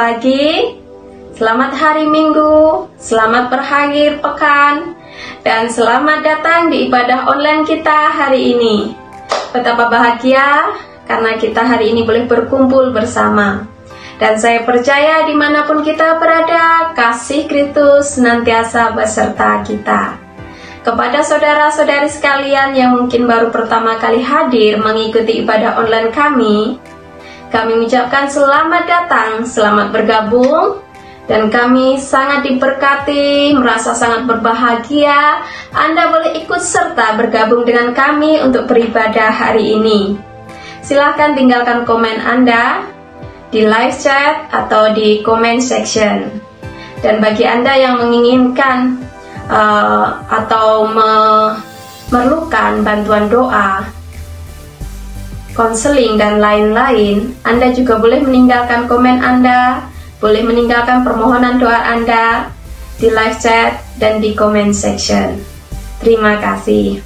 pagi, selamat hari Minggu, selamat berakhir pekan, dan selamat datang di ibadah online kita hari ini. Betapa bahagia karena kita hari ini boleh berkumpul bersama. Dan saya percaya dimanapun kita berada, kasih Kristus senantiasa beserta kita. Kepada saudara-saudari sekalian yang mungkin baru pertama kali hadir mengikuti ibadah online kami mengucapkan selamat datang, selamat bergabung, dan kami sangat diberkati, merasa sangat berbahagia Anda boleh ikut serta bergabung dengan kami untuk beribadah hari ini. Silahkan tinggalkan komen Anda di live chat atau di comment section. Dan bagi Anda yang menginginkan atau memerlukan bantuan doa, konseling dan lain-lain, Anda juga boleh meninggalkan komen Anda, boleh meninggalkan permohonan doa Anda di live chat dan di comment section. Terima kasih.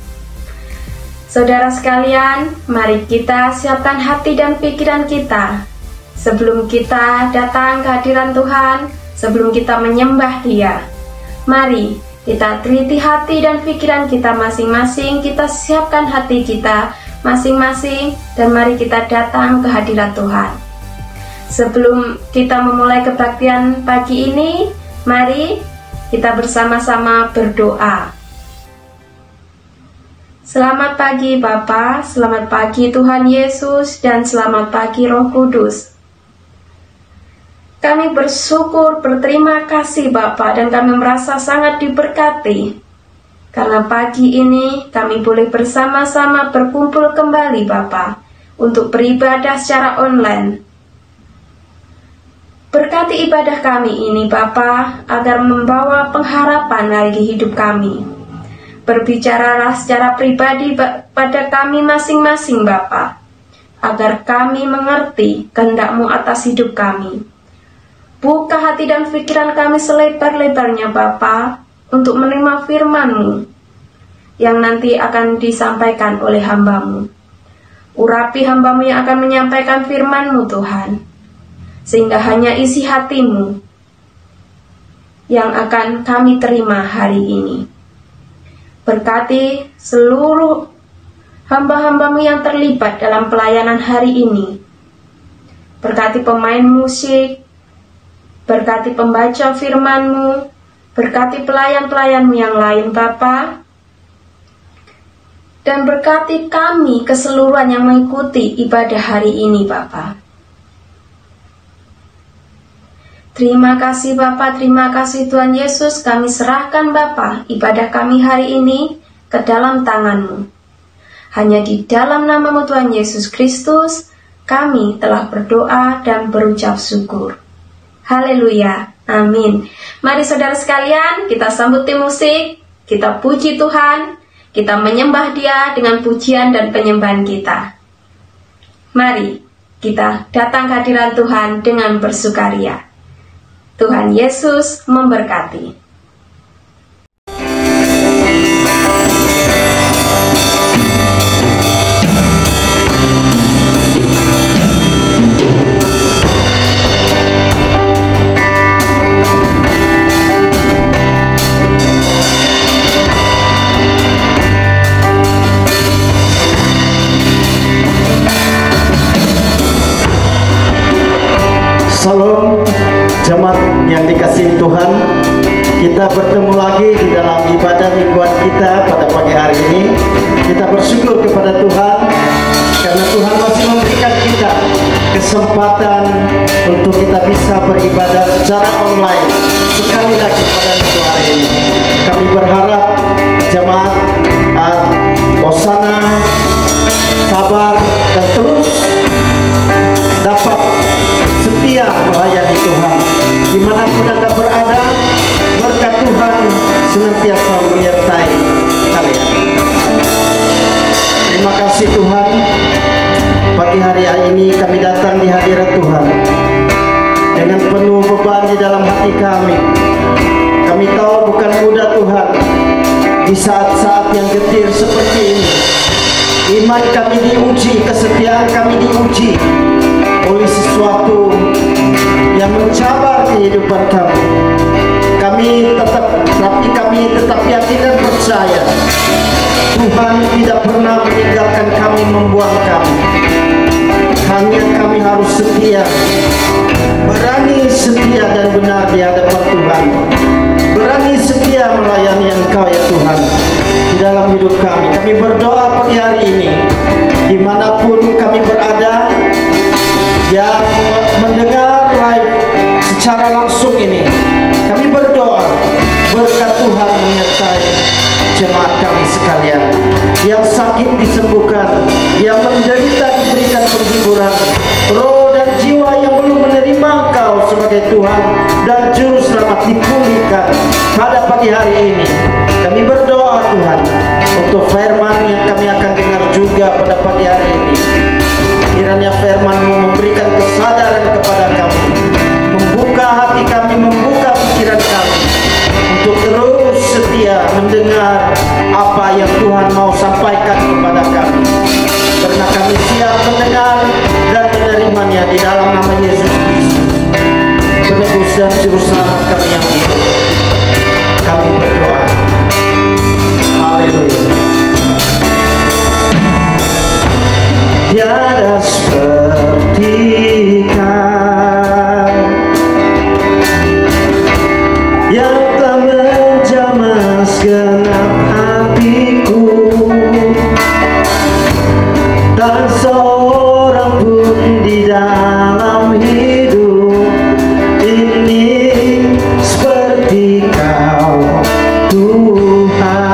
Saudara sekalian, mari kita siapkan hati dan pikiran kita sebelum kita datang ke hadiran Tuhan, sebelum kita menyembah Dia. Mari kita teliti hati dan pikiran kita masing-masing, kita siapkan hati kita masing-masing, dan mari kita datang ke hadirat Tuhan. Sebelum kita memulai kebaktian pagi ini, mari kita bersama-sama berdoa. Selamat pagi Bapa, selamat pagi Tuhan Yesus, dan selamat pagi Roh Kudus. Kami bersyukur, berterima kasih Bapa, dan kami merasa sangat diberkati karena pagi ini kami boleh bersama-sama berkumpul kembali Bapa untuk beribadah secara online. Berkati ibadah kami ini Bapa agar membawa pengharapan bagi hidup kami. Berbicaralah secara pribadi pada kami masing-masing Bapa, agar kami mengerti kehendak-Mu atas hidup kami. Buka hati dan pikiran kami selebar-lebarnya Bapa untuk menerima firman-Mu yang nanti akan disampaikan oleh hamba-Mu. Urapi hamba-Mu yang akan menyampaikan firman-Mu Tuhan, sehingga hanya isi hati-Mu yang akan kami terima hari ini. Berkati seluruh hamba-hamba-Mu yang terlibat dalam pelayanan hari ini. Berkati pemain musik, berkati pembaca firman-Mu, berkati pelayan-pelayan-Mu yang lain Bapa, dan berkati kami keseluruhan yang mengikuti ibadah hari ini Bapa. Terima kasih Bapa, terima kasih Tuhan Yesus. Kami serahkan Bapa ibadah kami hari ini ke dalam tangan-Mu. Hanya di dalam nama-Mu Tuhan Yesus Kristus kami telah berdoa dan berucap syukur. Haleluya, amin. Mari saudara sekalian, kita sambut tim musik, kita puji Tuhan, kita menyembah Dia dengan pujian dan penyembahan kita. Mari kita datang ke hadirat Tuhan dengan bersukaria. Tuhan Yesus memberkati. Salam jemaat yang dikasihi Tuhan, kita bertemu lagi di dalam ibadah mingguan kita pada pagi hari ini. Kita bersyukur kepada Tuhan karena Tuhan masih memberikan kita kesempatan untuk kita bisa beribadah secara online sekali lagi pada minggu hari ini. Kami berharap jemaat Hosana, sabar, dan terus dapat setia melayani Tuhan. Dimanapun Anda berada, berkat Tuhan senantiasa menyertai kalian. Terima kasih Tuhan. Pagi hari ini kami datang di hadirat Tuhan dengan penuh beban di dalam hati kami. Kami tahu bukan mudah Tuhan di saat-saat yang getir seperti ini. Iman kami diuji, kesetiaan kami diuji oleh sesuatu yang mencabar kehidupan kami. Tapi kami tetap yakin dan percaya Tuhan tidak pernah meninggalkan kami, membuang kami. Hanya kami harus setia, berani setia dan benar di hadapan Tuhan, berani setia melayani Engkau ya Tuhan di dalam hidup kami. Kami berdoa pagi hari ini, dimanapun kami berada, yang mendengar live secara langsung ini, kami berdoa berkat Tuhan menyertai jemaat kami sekalian. Yang sakit disembuhkan, yang menderita diberikan penghiburan, roh dan jiwa yang belum menerima Engkau sebagai Tuhan dan Juru Selamat dipulihkan pada pagi hari ini. Kami berdoa Tuhan untuk firman yang kami akan dengar juga pada pagi hari ini. Kiranya firman-Mu memberikan kesadaran kepada kami, membuka hati kami, membuka pikiran kami untuk terus setia mendengar apa yang Tuhan mau sampaikan kepada kami. Karena kami siap mendengar dan menerimanya di dalam nama Yesus Kristus, Penebus dan Juru Selamat kami yang hidup. Kami berdoa. Haleluya. Tiada seperti Kau yang telah menjamah segenap hatiku, tak seorang pun di dalam hidup ini seperti Kau Tuhan.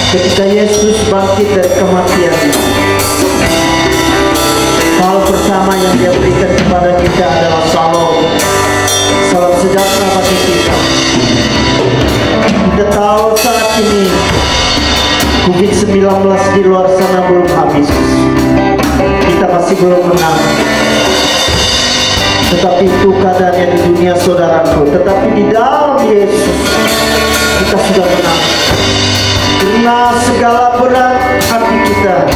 ketika Yesus bangkit dari kematian. Hal pertama yang Dia berikan kepada kita adalah salam sejahtera bagi kita. Kita tahu saat ini COVID-19 di luar sana belum habis. Kita masih belum menang. Tetapi itu keadaannya di dunia, saudaraku. Tetapi di dalam Yesus kita sudah menang. Karena segala berat hati kita,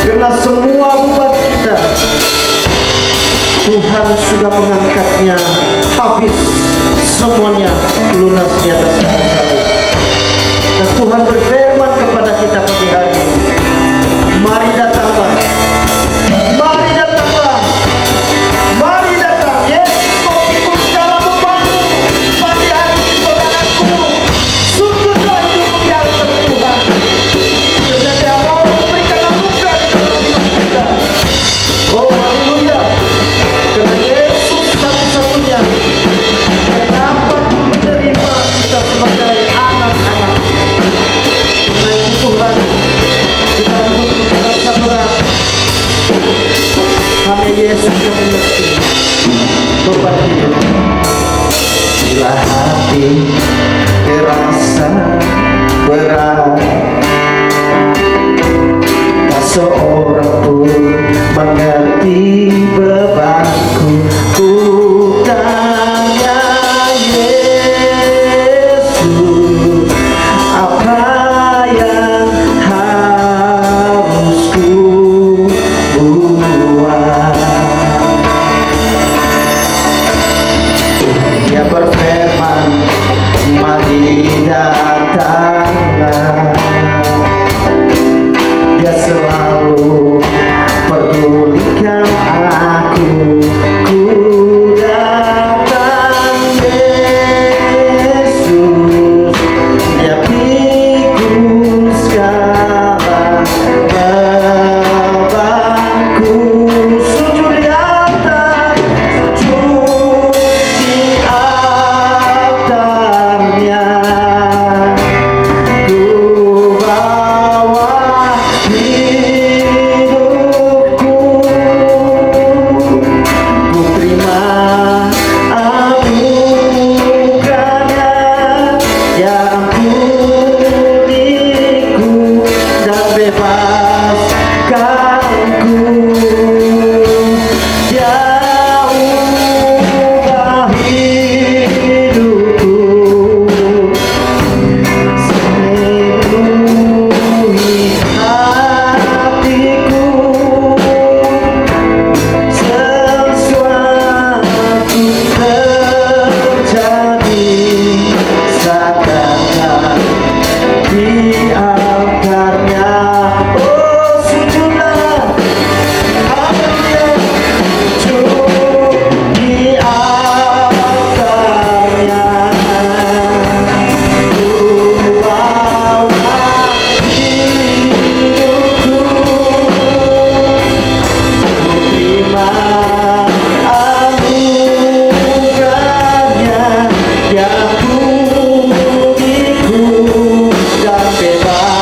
karena semua beban kita, Tuhan sudah mengangkatnya habis, semuanya lunas di atas kayu salib. Dan Tuhan berfirman kepada kita pagi hari ini, mari datanglah, mari datanglah, mari datang. Yesus mau ikut segala bebanmu pagi hari ini, saudaraku. Sujudlah hidup yang tertuhan, karena Dia mau memberikan anugerah di dalam hidup kita. Oh haleluya, karena Yesus satu-satunya yang dapat menerima kita sebagai anak-anak. Karena itu Tuhan, kita untuk merasa berat, hanya Yesus yang mengerti beban hidup. Bila hati terasa berat, tak seorang pun mengerti bebanku. Ku tanya Yesus, apa yang harus ku buat? Dia berfirman, mari datanglah. Dia selalu pedulikan aku. Ku datang Yesus, Dia pikul segala bebanku. Sujud di altar, sujud di altarnya. Ku bawa hidupku, ku terima anugerahnya yang ampuniku dan bebaskanku. Dia ubah hidupku, penuhi hatiku. Sesuatu terjadi saat datang di altarnya. Oh sujudlah, haleluya, sujud di altarnya. Ku bawa hidupku, ku terima anugerahnya yang ampuniku dan bebaskanku.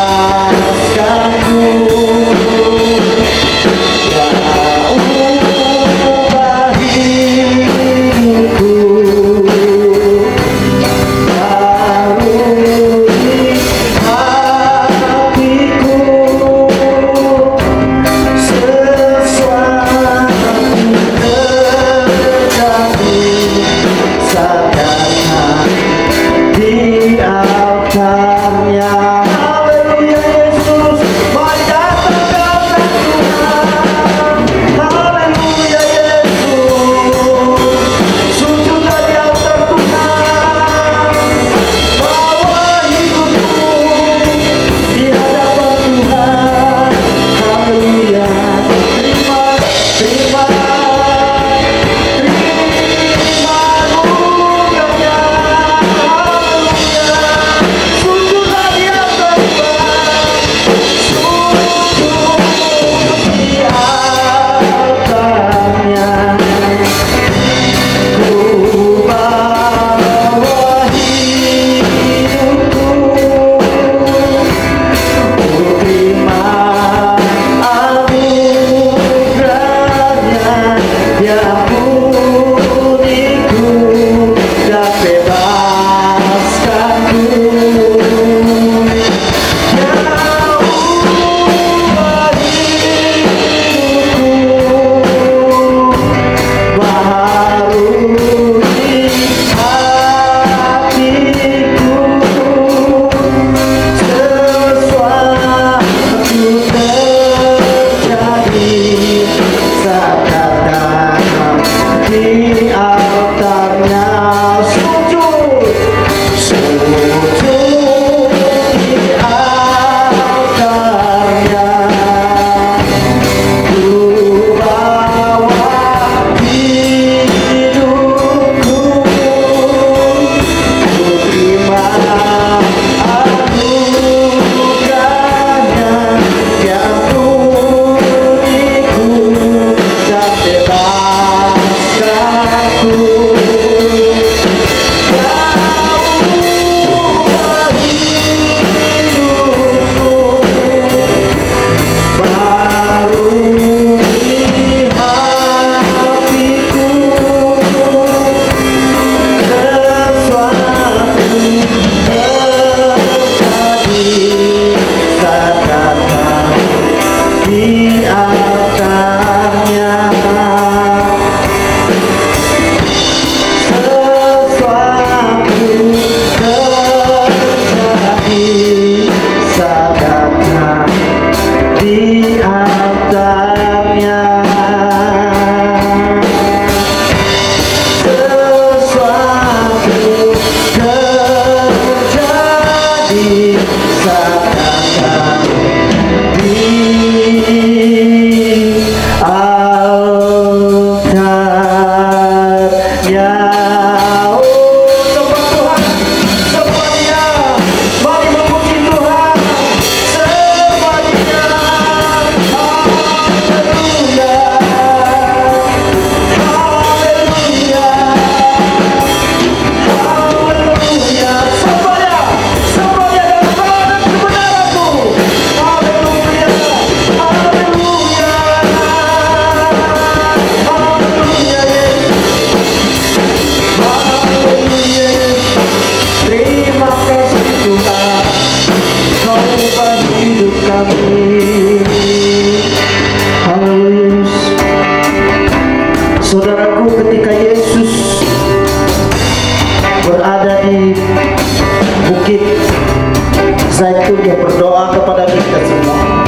Zaitun yang berdoa kepada kita semua.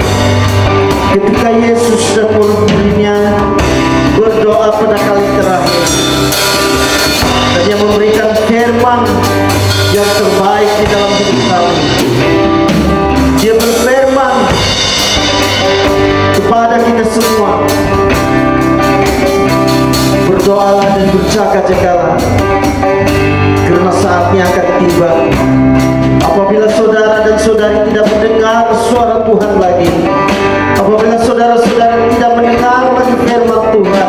Ketika Yesus dan murid-muridnya berdoa pada kali terakhir, dan yang memberikan firman yang terbaik di dalam hidup kami. Dia berfirman kepada kita semua, berdoalah dan berjaga-jagalah, karena saatnya akan tiba apabila saudara dan saudari tidak mendengar suara Tuhan lagi, apabila saudara-saudara tidak mendengar lagi firman Tuhan,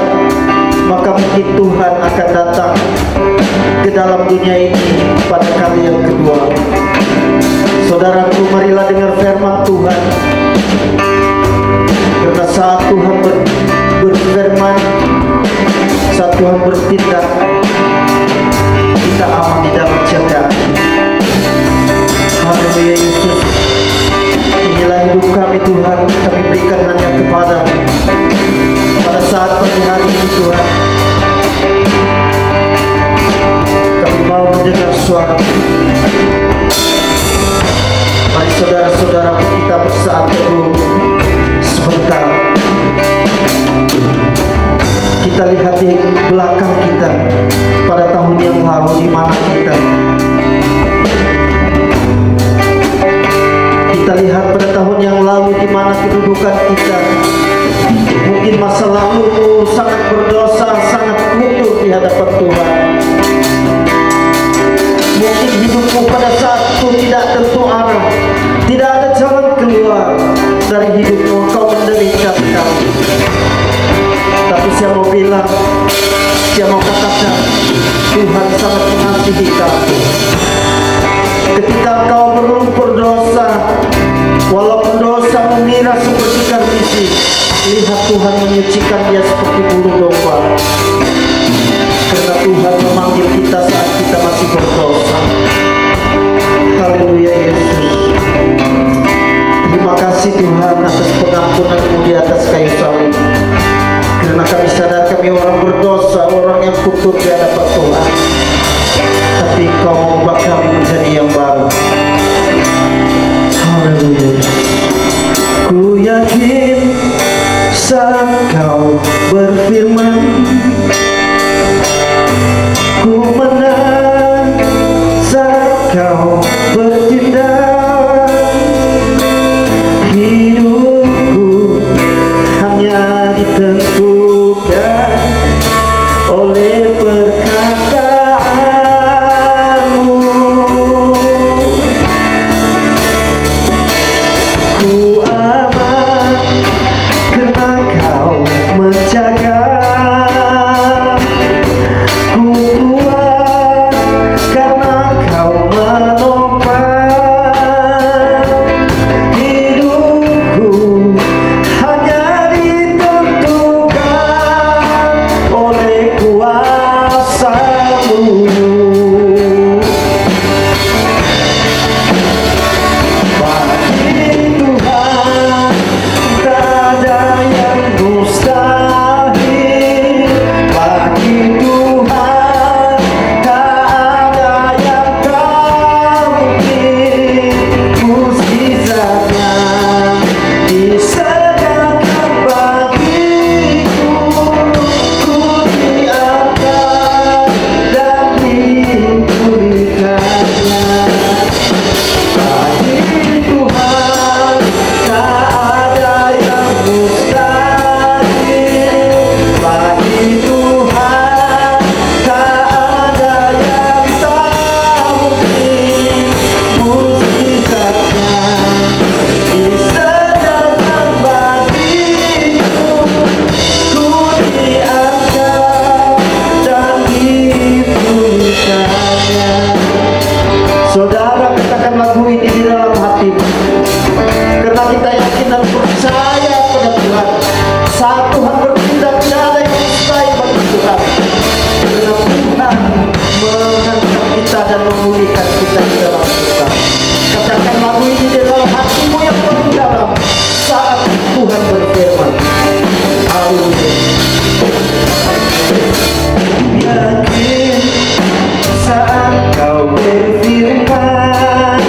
maka mungkin Tuhan akan datang ke dalam dunia ini pada kali yang kedua. Saudaraku, marilah dengar firman Tuhan, karena saat Tuhan berfirman, saat Tuhan bertindak, kita aman di dalam cahaya. Haleluya Yesus. Inilah hidup kami Tuhan, kami berikan hanya kepada-Mu. Pada saat pagi hari ini Tuhan, kami mau mendengar suara-Mu. Mari saudara-saudara kita bersaat teduh sebentar. Kita lihat di belakang kita pada tahun yang lalu, di mana kita lihat pada tahun yang lalu di mana kedudukan kita. Mungkin masa lalu sangat berdosa, sangat kotor di hadapan Tuhan. Mungkin hidupmu pada saat itu tidak tentu arah, tidak ada jalan keluar dari hidupmu, kau menderita sekali. Tapi saya mau bilang, saya mau katakan, Tuhan sangat mengasihi kamu. Ketika kau berlumpur dosa, walaupun dosa mengira seperti karmisi, lihat Tuhan menyucikan dia seperti bulu domba. Karena Tuhan memanggil kita saat kita masih berdosa. Haleluya Yesus. Terima kasih Tuhan atas pengampunan-Mu di atas kayu salib. Karena kami sadar kami orang berdosa, orang yang kotor di hadapan Tuhan. Tapi Kau mengubah kami menjadi yang baru. Haleluya. Ku yakin saat Kau berfirman, ku menang saat Kau bertindak. Hidupku hanya ditentukan oleh perkataan-Mu. Ku aman karena Kau menjaga. Ku kuat karena Kau menopang. Hidupku hanya ditentukan oleh kuasa-Mu. Bagi Tuhan tak ada yang mustahil. Bagi Tuhan tak ada yang tak mungkin. Mukjizatnya disediakan bagiku. Ku diangkat dan dipulihkannya. Bagi Tuhan tak ada yang mustahil. Bagi Tuhan tak ada yang tak mungkin. Mukjizatnya disediakan bagiku. Ku diangkat dan dipulihkannya. Saudara, katakan lagu ini di dalam hatimu, karena kita yakin dan percaya pada Tuhan. Saat Tuhan bertindak, tidak ada yang mustahil bagi Tuhan. Karena Tuhan mengangkat kita dan memulihkan kita di dalam Tuhan. Katakan lagu ini di dalam hatimu yang paling dalam saat Tuhan berfirman. Haleluya. Yakin saat Kau berfirman,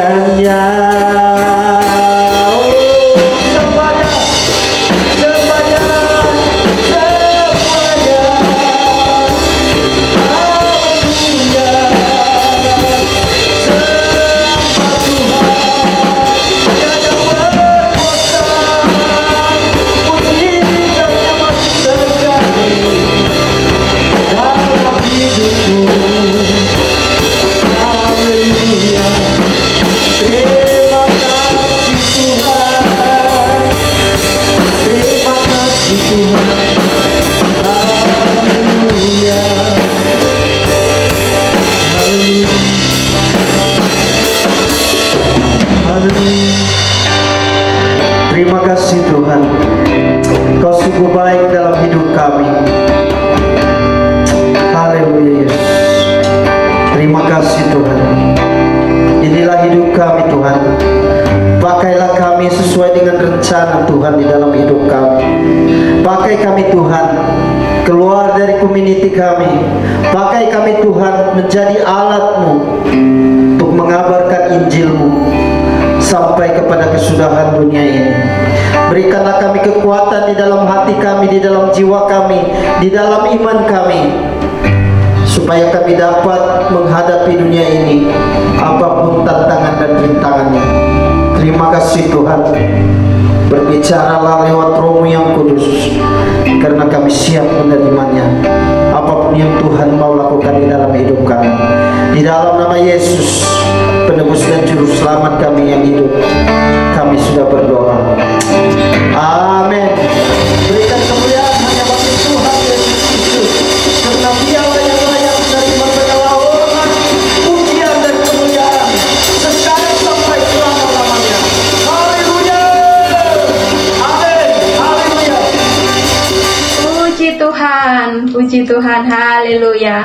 memberikannya. Terima kasih Tuhan, Kau sungguh baik dalam hidup kami. Haleluya Yesus. Terima kasih Tuhan. Inilah hidup kami Tuhan. Pakailah kami sesuai dengan rencana Tuhan di dalam hidup kami. Pakai kami Tuhan, keluar dari community kami. Pakai kami Tuhan menjadi alat-Mu untuk mengabarkan Injil-Mu sampai kepada kesudahan dunia ini. Berikanlah kami kekuatan di dalam hati kami, di dalam jiwa kami, di dalam iman kami, supaya kami dapat menghadapi dunia ini apapun tantangan dan rintangannya. Terima kasih Tuhan. Berbicaralah lewat Roh-Mu yang kudus, karena kami siap menerimanya. Apapun yang Tuhan mau lakukan di dalam hidup kami, di dalam nama Yesus, penebus dan juru selamat kami yang hidup, kami sudah berdoa. Amin. Berikan kemuliaan hanya bagi Tuhan Yesus Kristus, karena Dialah yang layak menerima segala hormat, pujian dan kemuliaan sekarang sampai selama-lamanya. Haleluya. Amin. Haleluya. Puji Tuhan, puji Tuhan, haleluya.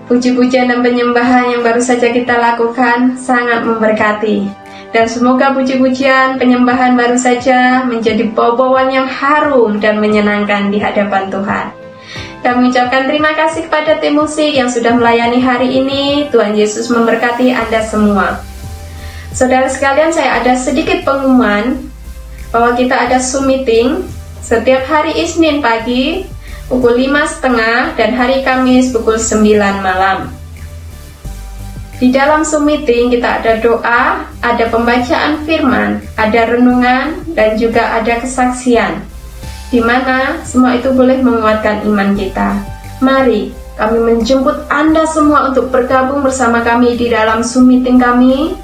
Puji-pujian dan penyembahan yang baru saja kita lakukan sangat memberkati. Dan semoga puji-pujian penyembahan baru saja menjadi bau-bauan yang harum dan menyenangkan di hadapan Tuhan. Kami ucapkan terima kasih kepada tim musik yang sudah melayani hari ini. Tuhan Yesus memberkati Anda semua. Saudara sekalian, saya ada sedikit pengumuman bahwa kita ada Zoom meeting setiap hari Isnin pagi pukul 5.30 dan hari Kamis pukul 9 malam. Di dalam Zoom meeting kita ada doa, ada pembacaan firman, ada renungan, dan juga ada kesaksian, di mana semua itu boleh menguatkan iman kita. Mari kami menjemput Anda semua untuk bergabung bersama kami di dalam Zoom meeting kami,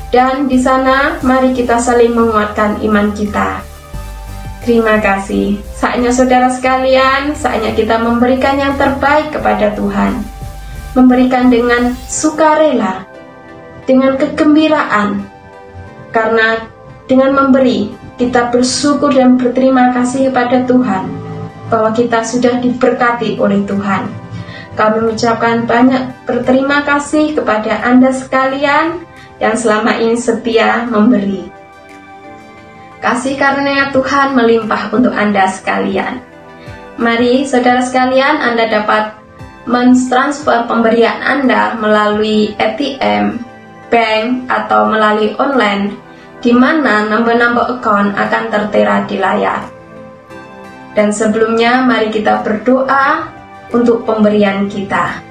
dan di sana mari kita saling menguatkan iman kita. Terima kasih. Saatnya saudara sekalian, saatnya kita memberikan yang terbaik kepada Tuhan. Memberikan dengan sukarela, dengan kegembiraan, karena dengan memberi kita bersyukur dan berterima kasih kepada Tuhan bahwa kita sudah diberkati oleh Tuhan. Kami mengucapkan banyak berterima kasih kepada Anda sekalian yang selama ini setia memberi. Kasih karunia Tuhan melimpah untuk Anda sekalian. Mari saudara sekalian, Anda dapat mentransfer pemberian Anda melalui ATM, bank, atau melalui online, di mana nombor-nombor akun akan tertera di layar. Dan sebelumnya, mari kita berdoa untuk pemberian kita.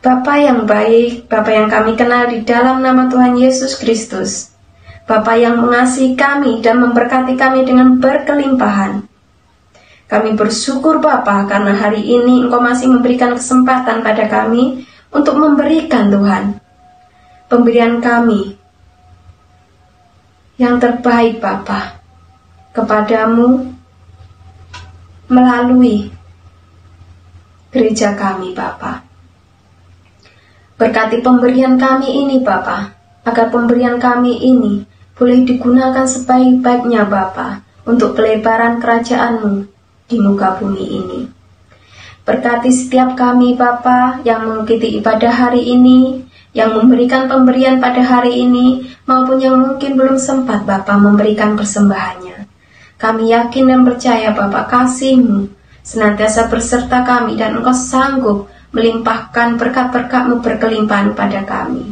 Bapa yang baik, Bapa yang kami kenal di dalam nama Tuhan Yesus Kristus, Bapa yang mengasihi kami dan memberkati kami dengan berkelimpahan. Kami bersyukur Bapa karena hari ini Engkau masih memberikan kesempatan pada kami untuk memberikan Tuhan pemberian kami yang terbaik Bapa kepadamu melalui gereja kami Bapa. Berkati pemberian kami ini Bapa, agar pemberian kami ini boleh digunakan sebaik-baiknya Bapa untuk pelebaran kerajaan-Mu di muka bumi ini. Berkati setiap kami Bapa yang mengikuti ibadah hari ini, yang memberikan pemberian pada hari ini, maupun yang mungkin belum sempat Bapa memberikan persembahannya. Kami yakin dan percaya Bapa kasih-Mu senantiasa berserta kami dan Engkau sanggup melimpahkan berkat-berkat-Mu berkelimpahan pada kami.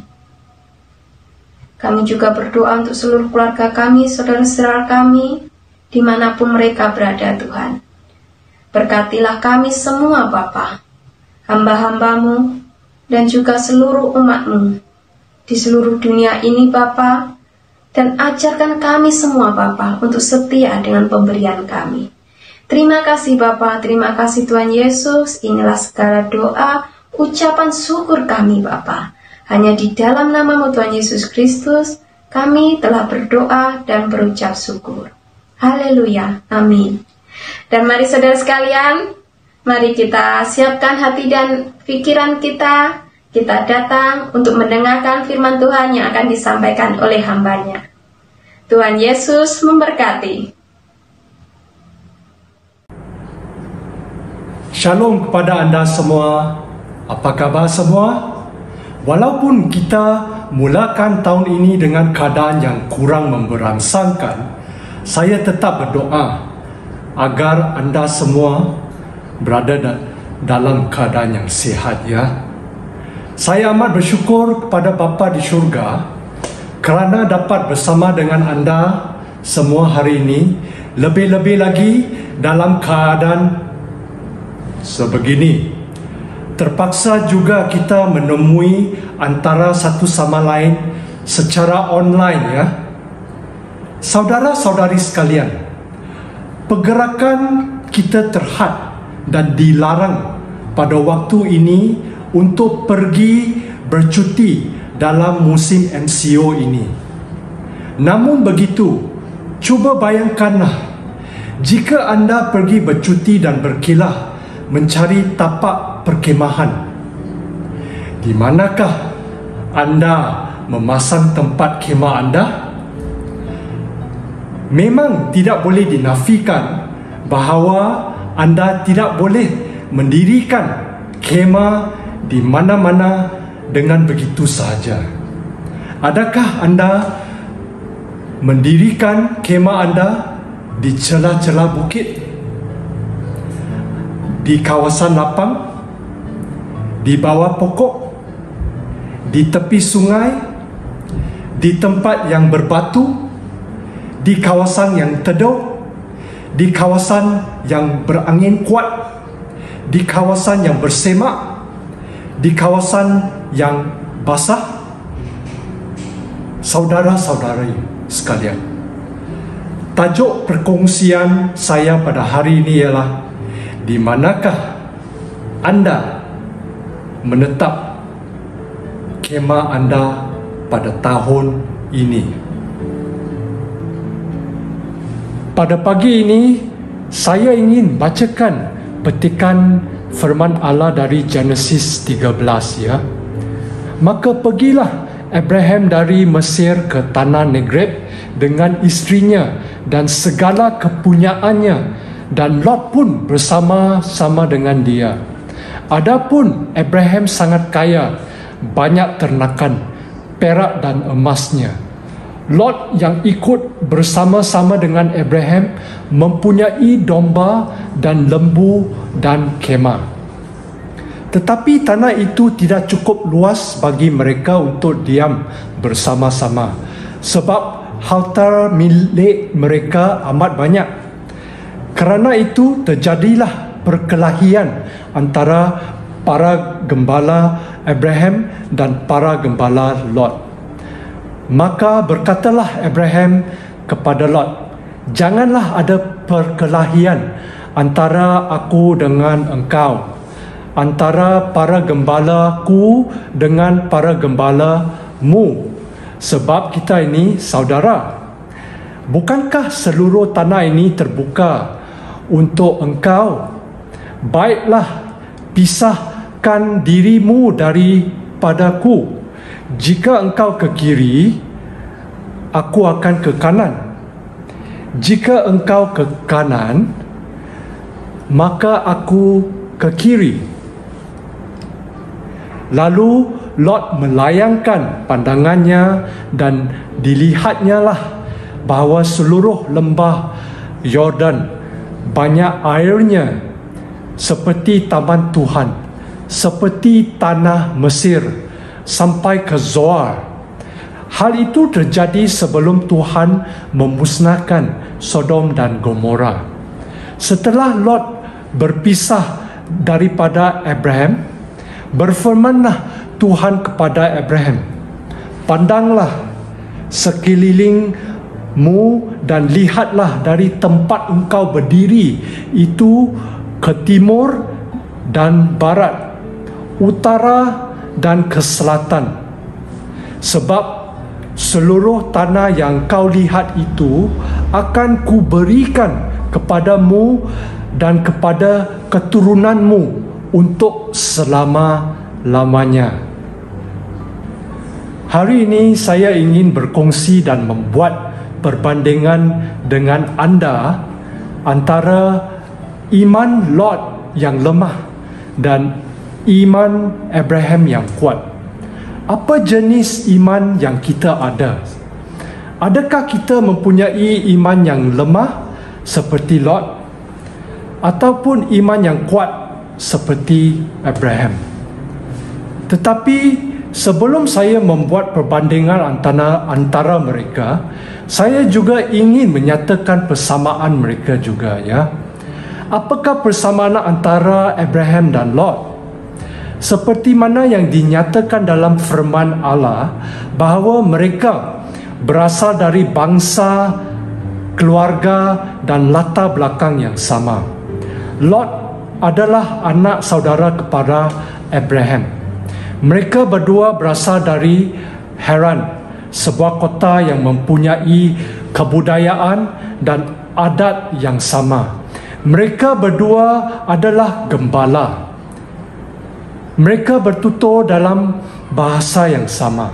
Kami juga berdoa untuk seluruh keluarga kami, saudara-saudara kami, dimanapun mereka berada Tuhan. Berkatilah kami semua Bapa, hamba-hambamu, dan juga seluruh umatmu di seluruh dunia ini Bapa, dan ajarkan kami semua Bapa untuk setia dengan pemberian kami. Terima kasih Bapa, terima kasih Tuhan Yesus. Inilah segala doa, ucapan syukur kami Bapa. Hanya di dalam nama-Mu Tuhan Yesus Kristus, kami telah berdoa dan berucap syukur. Haleluya, amin. Dan mari saudara sekalian, mari kita siapkan hati dan pikiran kita. Kita datang untuk mendengarkan firman Tuhan yang akan disampaikan oleh hamba-Nya. Tuhan Yesus memberkati. Shalom kepada anda semua. Apa kabar semua? Walaupun kita mulakan tahun ini dengan keadaan yang kurang memberangsangkan, saya tetap berdoa agar anda semua berada dalam keadaan yang sihat ya. Saya amat bersyukur kepada Bapa di syurga kerana dapat bersama dengan anda semua hari ini, lebih-lebih lagi dalam keadaan sebegini. Terpaksa juga kita menemui antara satu sama lain secara online ya. Saudara-saudari sekalian, pergerakan kita terhad dan dilarang pada waktu ini untuk pergi bercuti dalam musim MCO ini. Namun begitu, cuba bayangkanlah jika anda pergi bercuti dan berkilah mencari tapak perkemahan. Di manakah anda memasang tempat kemah anda? Memang tidak boleh dinafikan bahawa anda tidak boleh mendirikan kemah di mana-mana dengan begitu sahaja. Adakah anda mendirikan kemah anda di celah-celah bukit, di kawasan lapang, di bawah pokok, di tepi sungai, di tempat yang berbatu, di kawasan yang teduh, di kawasan yang berangin kuat, di kawasan yang bersemak, di kawasan yang basah? Saudara-saudari sekalian, tajuk perkongsian saya pada hari ini ialah di manakah anda menetap kemah anda pada tahun ini? Pada pagi ini saya ingin bacakan petikan firman Allah dari Genesis 13 ya. Maka pergilah Abraham dari Mesir ke tanah Negev dengan istrinya dan segala kepunyaannya, dan Lot pun bersama-sama dengan dia. Adapun Abraham sangat kaya, banyak ternakan, perak dan emasnya. Lot yang ikut bersama-sama dengan Abraham mempunyai domba dan lembu dan kemah. Tetapi tanah itu tidak cukup luas bagi mereka untuk diam bersama-sama, sebab harta milik mereka amat banyak. Kerana itu terjadilah perkelahian antara para gembala Abraham dan para gembala Lot. Maka berkatalah Abraham kepada Lot, "Janganlah ada perkelahian antara aku dengan engkau, antara para gembalaku dengan para gembalamu, sebab kita ini saudara. Bukankah seluruh tanah ini terbuka untuk engkau? Baiklah, pisahkan dirimu daripadaku. Jika engkau ke kiri, aku akan ke kanan. Jika engkau ke kanan, maka aku ke kiri." Lalu Lot melayangkan pandangannya dan dilihatnya lah bahawa seluruh lembah Yordan banyak airnya seperti taman Tuhan, seperti tanah Mesir sampai ke Zoar. Hal itu terjadi sebelum Tuhan memusnahkan Sodom dan Gomora. Setelah Lot berpisah daripada Abraham, berfirmanlah Tuhan kepada Abraham, "Pandanglah sekelilingmu dan lihatlah dari tempat engkau berdiri itu ke timur dan barat, utara dan ke selatan. Sebab seluruh tanah yang kau lihat itu akan kuberikan kepadamu dan kepada keturunanmu untuk selama-lamanya." Hari ini saya ingin berkongsi dan membuat perbandingan dengan anda antara iman Lot yang lemah dan iman Abraham yang kuat. Apa jenis iman yang kita ada? Adakah kita mempunyai iman yang lemah seperti Lot, ataupun iman yang kuat seperti Abraham? Tetapi sebelum saya membuat perbandingan antara mereka, saya juga ingin menyatakan persamaan mereka juga, ya. Apakah persamaan antara Abraham dan Lot? Seperti mana yang dinyatakan dalam firman Allah, bahawa mereka berasal dari bangsa, keluarga dan latar belakang yang sama. Lot adalah anak saudara kepada Abraham. Mereka berdua berasal dari Haran, sebuah kota yang mempunyai kebudayaan dan adat yang sama. Mereka berdua adalah gembala. Mereka bertutur dalam bahasa yang sama.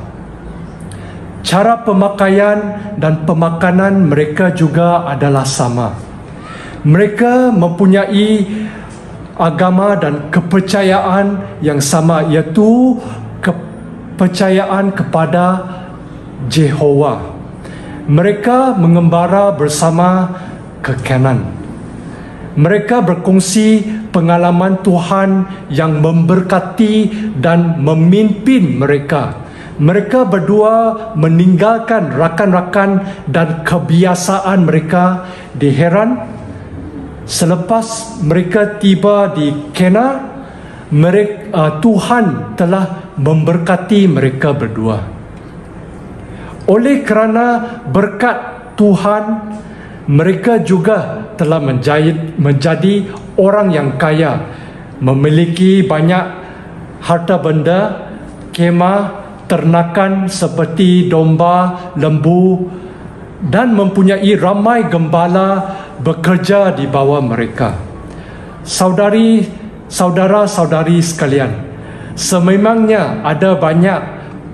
Cara pemakaian dan pemakanan mereka juga adalah sama. Mereka mempunyai agama dan kepercayaan yang sama, iaitu kepercayaan kepada Jehovah. Mereka mengembara bersama ke Kanan. Mereka berkongsi pengalaman Tuhan yang memberkati dan memimpin mereka. Mereka berdua meninggalkan rakan-rakan dan kebiasaan mereka di Haran. Selepas mereka tiba di Kanan, Tuhan telah memberkati mereka berdua. Oleh kerana berkat Tuhan, mereka juga telah menjadi orang yang kaya, memiliki banyak harta benda, kemah, ternakan seperti domba, lembu, dan mempunyai ramai gembala bekerja di bawah mereka. Saudara-saudari sekalian, sememangnya ada banyak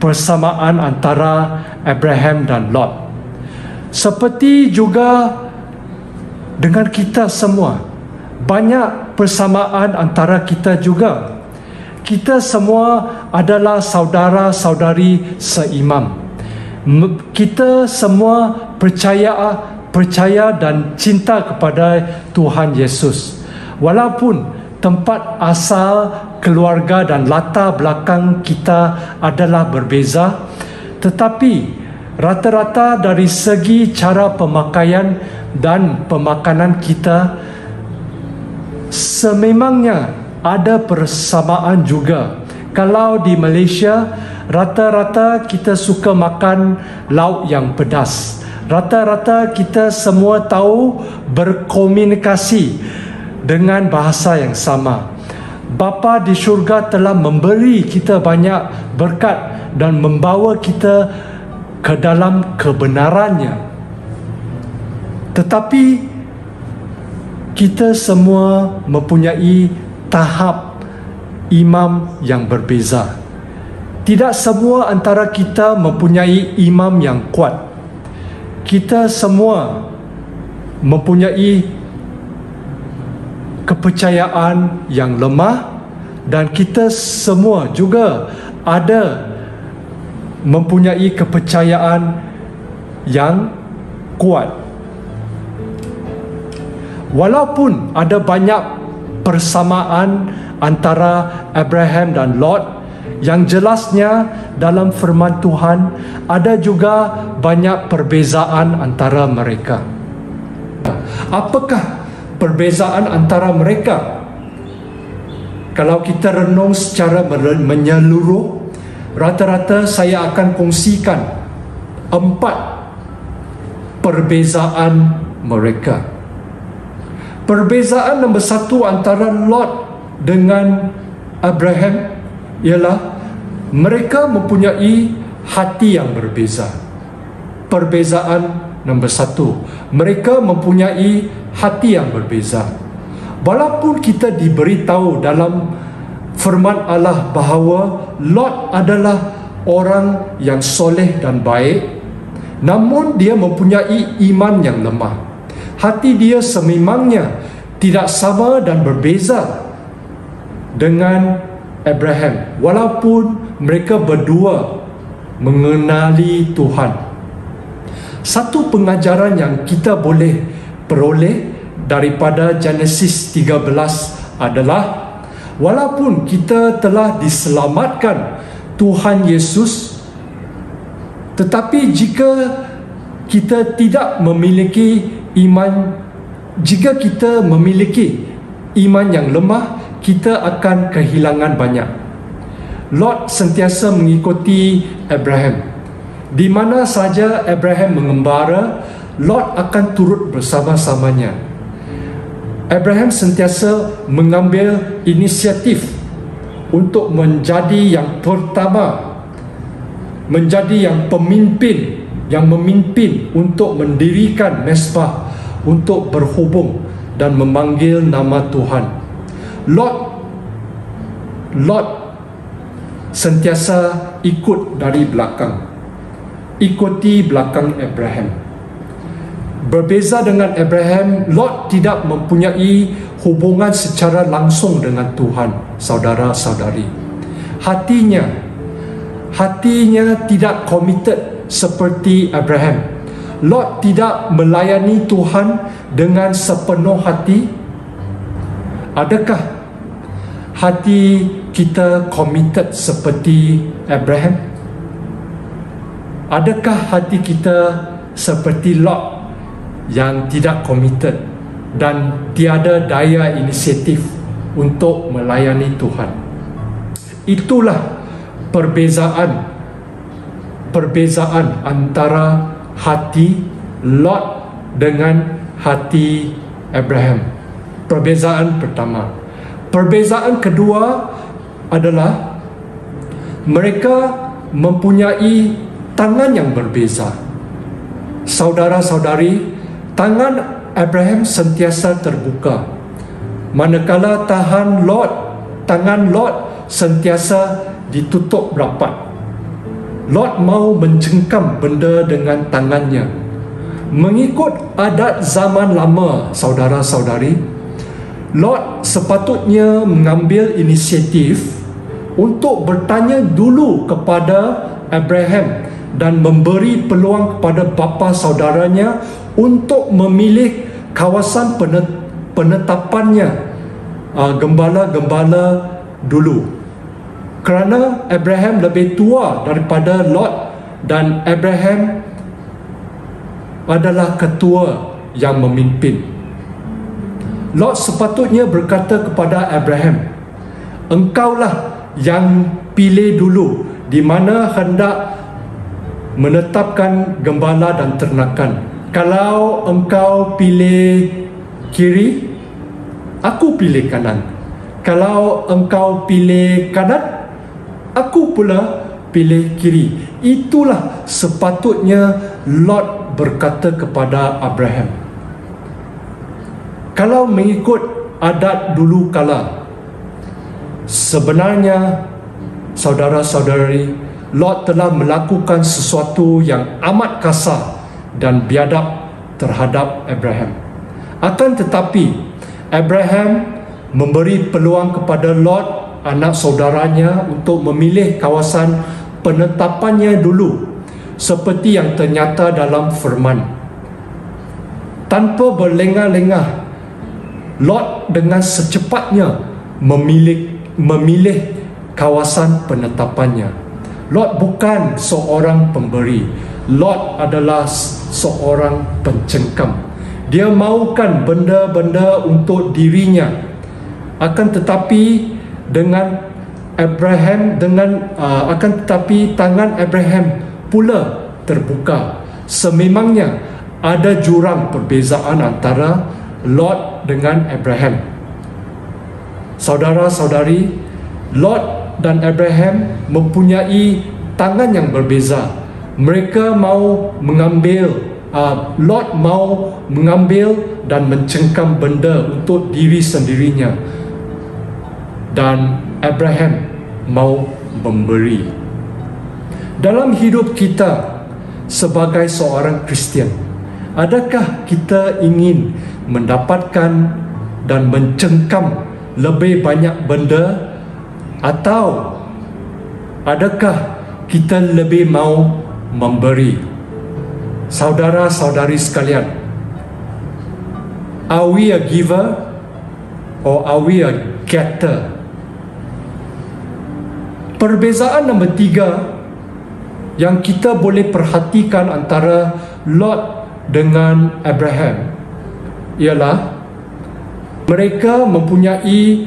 persamaan antara Abraham dan Lot. Seperti juga dengan kita semua, banyak persamaan antara kita juga. Kita semua adalah saudara-saudari seimam. Kita semua percaya dan cinta kepada Tuhan Yesus. Walaupun tempat asal, keluarga dan latar belakang kita adalah berbeza, tetapi rata-rata dari segi cara pemakaian dan pemakanan kita, sememangnya ada persamaan juga. Kalau di Malaysia, rata-rata kita suka makan lauk yang pedas. Rata-rata kita semua tahu berkomunikasi dengan bahasa yang sama. Bapa di syurga telah memberi kita banyak berkat dan membawa kita ke dalam kebenarannya. Tetapi kita semua mempunyai tahap imam yang berbeza. Tidak semua antara kita mempunyai imam yang kuat. Kita semua mempunyai kepercayaan yang lemah, dan kita semua juga ada mempunyai kepercayaan yang kuat. Walaupun ada banyak persamaan antara Abraham dan Lot, yang jelasnya dalam firman Tuhan, ada juga banyak perbezaan antara mereka. Apakah perbezaan antara mereka? Kalau kita renung secara menyeluruh, rata-rata saya akan kongsikan 4 perbezaan mereka. Perbezaan nombor 1 antara Lot dengan Abraham ialah mereka mempunyai hati yang berbeza. Perbezaan nombor 1, mereka mempunyai hati yang berbeza. Walaupun kita diberitahu dalam firman Allah bahawa Lot adalah orang yang soleh dan baik, namun dia mempunyai iman yang lemah. Hati dia sememangnya tidak sama dan berbeza dengan Abraham, walaupun mereka berdua mengenali Tuhan. Satu pengajaran yang kita boleh peroleh daripada Genesis 13 adalah, walaupun kita telah diselamatkan Tuhan Yesus, tetapi jika kita tidak memiliki iman, jika kita memiliki iman yang lemah, kita akan kehilangan banyak. Lot sentiasa mengikuti Abraham. Di mana saja Abraham mengembara, Lot akan turut bersama-samanya. Abraham sentiasa mengambil inisiatif untuk menjadi yang pertama, menjadi yang pemimpin, yang memimpin untuk mendirikan mezbah, untuk berhubung dan memanggil nama Tuhan. Lot sentiasa ikut dari belakang, ikuti belakang Abraham. Berbeza dengan Abraham, Lot tidak mempunyai hubungan secara langsung dengan Tuhan, saudara-saudari. Hatinya tidak committed seperti Abraham. Lot tidak melayani Tuhan dengan sepenuh hati. Adakah hati kita committed seperti Abraham? Adakah hati kita seperti Lot yang tidak committed dan tiada daya inisiatif untuk melayani Tuhan? Itulah perbezaan antara hati Lot dengan hati Abraham. Perbezaan pertama. Perbezaan kedua adalah mereka mempunyai tangan yang berbeza. Saudara-saudari, tangan Abraham sentiasa terbuka, manakala tangan Lot sentiasa ditutup rapat. Lot mau mencengkam benda dengan tangannya. Mengikut adat zaman lama, saudara-saudari, Lot sepatutnya mengambil inisiatif untuk bertanya dulu kepada Abraham dan memberi peluang kepada bapa saudaranya untuk memilih kawasan penetapannya, gembala-gembala dulu. Kerana Abraham lebih tua daripada Lot dan Abraham adalah ketua yang memimpin. Lot sepatutnya berkata kepada Abraham, engkaulah yang pilih dulu di mana hendak menetapkan gembala dan ternakan. Kalau engkau pilih kiri, aku pilih kanan. Kalau engkau pilih kanan, aku pula pilih kiri. Itulah sepatutnya Lot berkata kepada Abraham. Kalau mengikut adat dulu kala, sebenarnya saudara-saudari, Lot telah melakukan sesuatu yang amat kasar dan biadab terhadap Abraham. Akan tetapi Abraham memberi peluang kepada Lot, anak saudaranya, untuk memilih kawasan penetapannya dulu, seperti yang ternyata dalam firman. Tanpa berlengah-lengah, Lot dengan secepatnya memilih kawasan penetapannya. Lot bukan seorang pemberi. Lot adalah seorang pencengkam. Dia mahukan benda-benda untuk dirinya. Akan tetapi tangan Abraham pula terbuka. Sememangnya ada jurang perbezaan antara Lot dengan Abraham. Saudara-saudari, Lot dan Abraham mempunyai tangan yang berbeza. Mereka mau mengambil, Lot mau mengambil dan mencengkam benda untuk diri sendirinya, dan Abraham mau memberi. Dalam hidup kita sebagai seorang Kristian, adakah kita ingin mendapatkan dan mencengkam lebih banyak benda, atau adakah kita lebih mau memberi? Saudara-saudari sekalian, are we a giver or are we a getter? Perbezaan nombor 3 yang kita boleh perhatikan antara Lot dengan Abraham ialah mereka mempunyai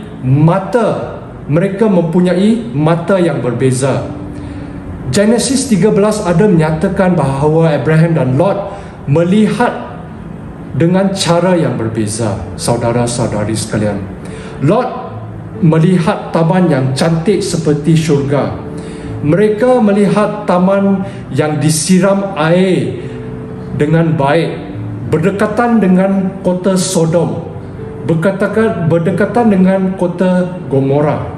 mata yang berbeza. Genesis 13 ada menyatakan bahawa Abraham dan Lot melihat dengan cara yang berbeza. Saudara-saudari sekalian, Lot melihat taman yang cantik seperti syurga. Mereka melihat taman yang disiram air dengan baik, berdekatan dengan kota Sodom, berdekatan dengan kota Gomora.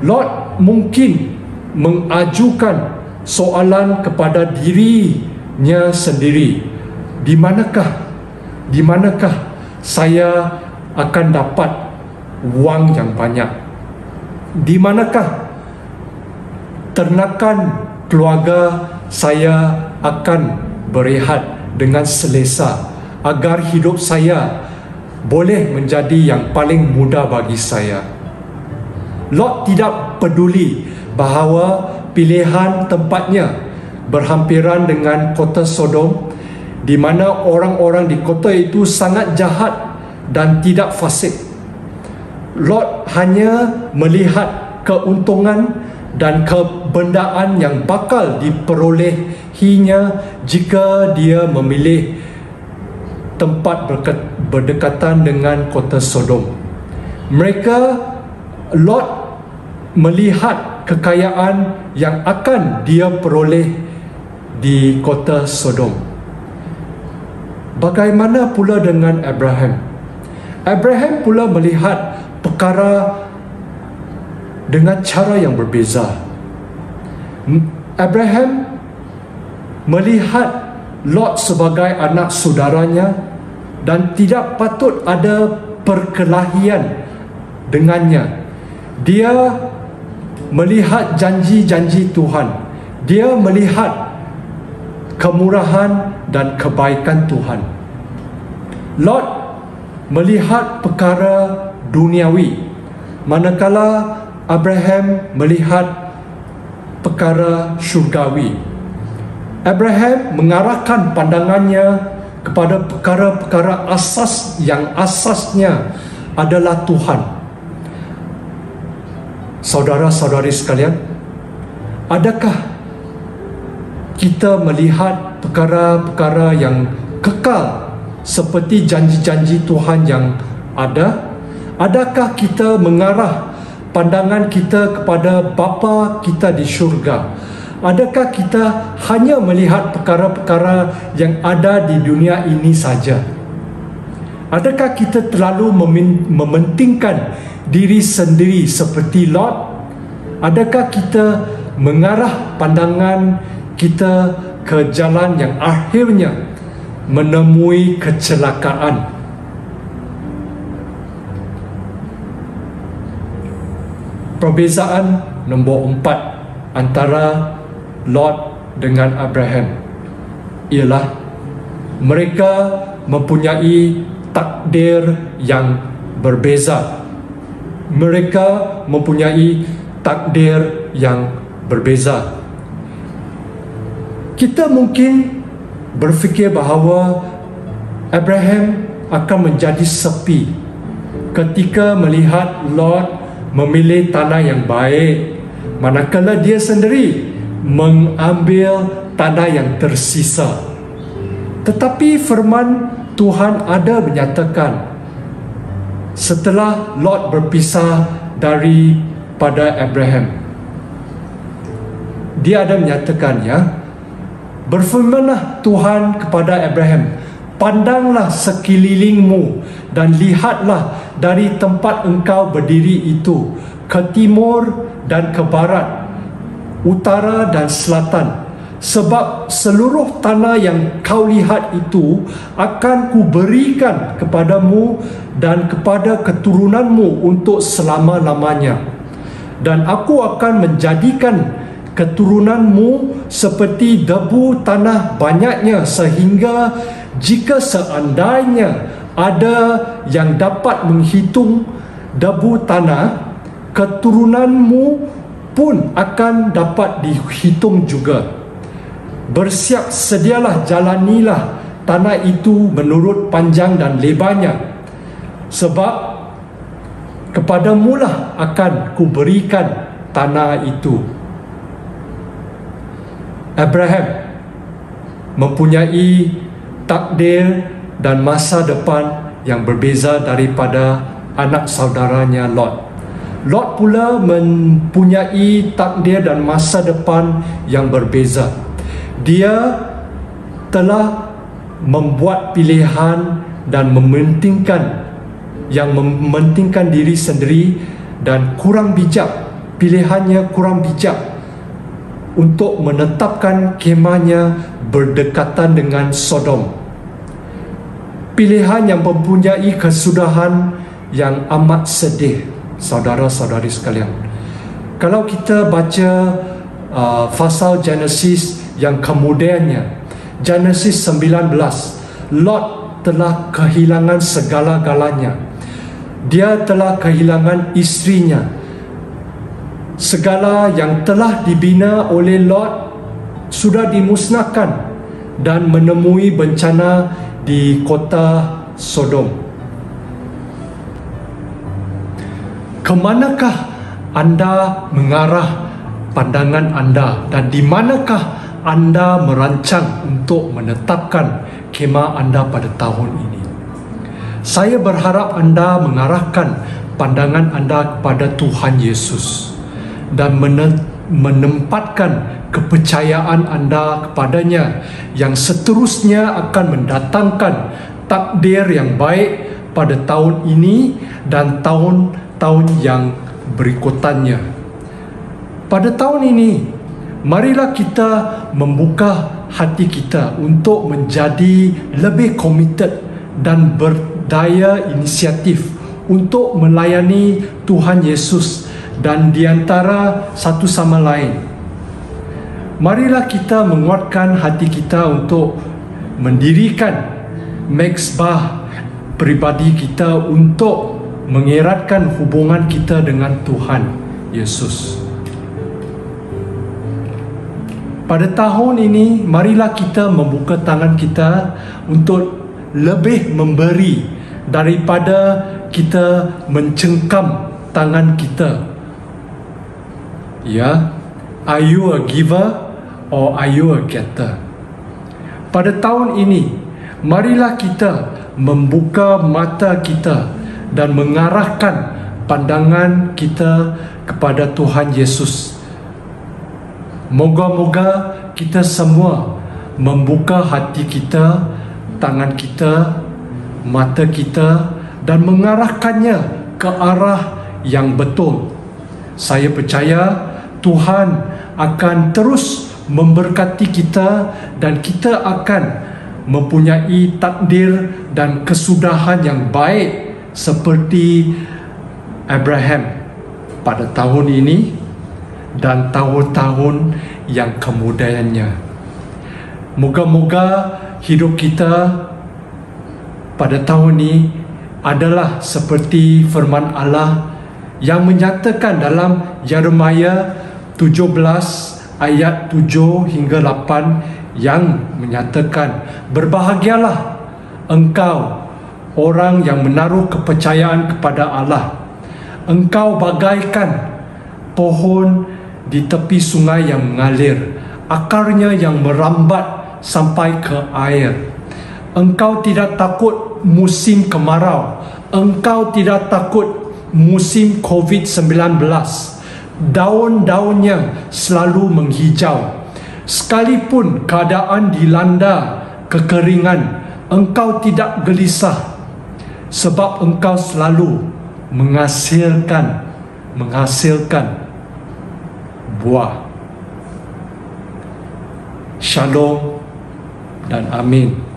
Lot mungkin mengajukan soalan kepada dirinya sendiri, di manakah saya akan dapat wang yang banyak? Di manakah ternakan keluarga saya akan berehat dengan selesa agar hidup saya boleh menjadi yang paling mudah bagi saya? Lot tidak peduli bahawa pilihan tempatnya berhampiran dengan kota Sodom, di mana orang-orang di kota itu sangat jahat dan tidak fasik. Lot hanya melihat keuntungan dan kebendaan yang bakal diperolehinya jika dia memilih tempat berdekatan dengan kota Sodom. Lot melihat kekayaan yang akan dia peroleh di kota Sodom. Bagaimana pula dengan Abraham? Abraham pula melihat perkara dengan cara yang berbeza. Abraham melihat Lot sebagai anak saudaranya dan tidak patut ada perkelahian dengannya. Dia melihat janji-janji Tuhan. Dia melihat kemurahan dan kebaikan Tuhan. Lot melihat perkara duniawi, manakala Abraham melihat perkara syurgawi. Abraham mengarahkan pandangannya kepada perkara-perkara asas yang asasnya adalah Tuhan. Saudara-saudari sekalian, adakah kita melihat perkara-perkara yang kekal seperti janji-janji Tuhan yang ada? Adakah kita mengarah pandangan kita kepada Bapa kita di syurga? Adakah kita hanya melihat perkara-perkara yang ada di dunia ini saja? Adakah kita terlalu mementingkan diri sendiri seperti Lot? Adakah kita mengarah pandangan kita ke jalan yang akhirnya menemui kecelakaan? Perbezaan nombor 4 antara Lot dengan Abraham ialah mereka mempunyai takdir yang berbeza. Mereka mempunyai takdir yang berbeza. Kita mungkin berfikir bahawa Abraham akan menjadi sepi ketika melihat Lot memilih tanah yang baik, manakala dia sendiri mengambil tanah yang tersisa. Tetapi firman Tuhan ada menyatakan, setelah Lot berpisah daripada Abraham, dia ada menyatakan, berfirmanlah Tuhan kepada Abraham, pandanglah sekelilingmu dan lihatlah dari tempat engkau berdiri itu, ke timur dan ke barat, utara dan selatan. Sebab seluruh tanah yang kau lihat itu akan kuberikan kepadamu dan kepada keturunanmu untuk selama-lamanya. Dan aku akan menjadikan keturunanmu seperti debu tanah banyaknya, sehingga jika seandainya ada yang dapat menghitung debu tanah, keturunanmu pun akan dapat dihitung juga. Bersiap sedialah, jalanilah tanah itu menurut panjang dan lebarnya, sebab kepadamulah akan kuberikan tanah itu. Abraham mempunyai takdir dan masa depan yang berbeza daripada anak saudaranya Lot. Lot pula mempunyai takdir dan masa depan yang berbeza. Dia telah membuat pilihan dan mementingkan diri sendiri dan kurang bijak. Pilihannya kurang bijak untuk menetapkan kemahnya berdekatan dengan Sodom. Pilihan yang mempunyai kesudahan yang amat sedih, saudara-saudari sekalian. Kalau kita baca pasal Genesis yang kemudiannya, Genesis 19, Lot telah kehilangan segala-galanya. Dia telah kehilangan isterinya. Segala yang telah dibina oleh Lot sudah dimusnahkan dan menemui bencana di kota Sodom. Kemanakah anda mengarah pandangan anda, dan di manakah anda merancang untuk menetapkan kemah anda pada tahun ini? Saya berharap anda mengarahkan pandangan anda kepada Tuhan Yesus dan menempatkan kepercayaan anda kepadanya, yang seterusnya akan mendatangkan takdir yang baik pada tahun ini dan tahun-tahun yang berikutannya. Pada tahun ini, marilah kita membuka hati kita untuk menjadi lebih komited dan berdaya inisiatif untuk melayani Tuhan Yesus dan di antara satu sama lain. Marilah kita menguatkan hati kita untuk mendirikan mezbah pribadi kita untuk mengeratkan hubungan kita dengan Tuhan Yesus. Pada tahun ini, marilah kita membuka tangan kita untuk lebih memberi daripada kita mencengkam tangan kita. Are you a giver or are you a getter? Pada tahun ini, marilah kita membuka mata kita dan mengarahkan pandangan kita kepada Tuhan Yesus. Moga-moga kita semua membuka hati kita, tangan kita, mata kita dan mengarahkannya ke arah yang betul. Saya percaya Tuhan akan terus memberkati kita dan kita akan mempunyai takdir dan kesudahan yang baik seperti Abraham pada tahun ini dan tahun-tahun yang kemudiannya. Moga-moga hidup kita pada tahun ini adalah seperti firman Allah yang menyatakan dalam Yeremia 17 ayat 7 hingga 8 yang menyatakan, berbahagialah engkau orang yang menaruh kepercayaan kepada Allah. Engkau bagaikan pohon di tepi sungai yang mengalir, akarnya yang merambat sampai ke air. Engkau tidak takut musim kemarau, engkau tidak takut musim COVID-19. Daun-daunnya selalu menghijau. Sekalipun keadaan dilanda kekeringan, engkau tidak gelisah, sebab engkau selalu menghasilkan buah. Shalom dan amin.